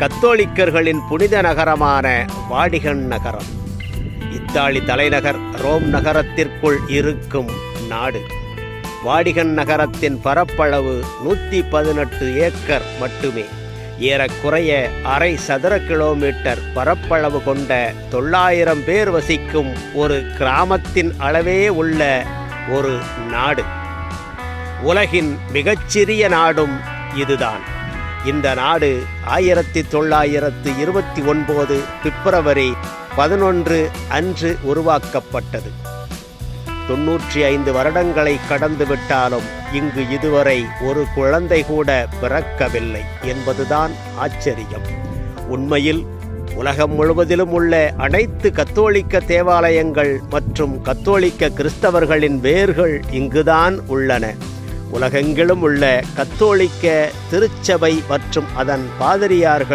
கத்தோலிக்கர்களின் புனித நகரமான வாடிகன் நகரம் இத்தாலி தலைநகர் ரோம் நகரத்திற்குள் இருக்கும் நாடு. வாடிகன் நகரத்தின் பரப்பளவு 118 ஏக்கர் மட்டுமே. ஏறக்குறைய அரை சதுர கிலோமீட்டர் பரப்பளவு கொண்ட 900 பேர் வசிக்கும் ஒரு கிராமத்தின் அளவே உள்ள ஒரு நாடு. உலகின் மிகச்சிறிய நாடும் இதுதான். இந்த நாடு 1929 பிப்ரவரி 11 அன்று உருவாக்கப்பட்டது. 95 வருடங்களை கடந்துவிட்டாலும் இங்கு இதுவரை ஒரு குழந்தை கூட பிறக்கவில்லை என்பதுதான் ஆச்சரியம். உண்மையில் உலகம் முழுவதிலும் உள்ள அனைத்து கத்தோலிக்க தேவாலயங்கள் மற்றும் கத்தோலிக்க கிறிஸ்தவர்களின் வேர்கள் இங்குதான் உள்ளன. உலகெங்கிலும் உள்ள கத்தோலிக்க திருச்சபை மற்றும் அதன் பாதிரியார்கள்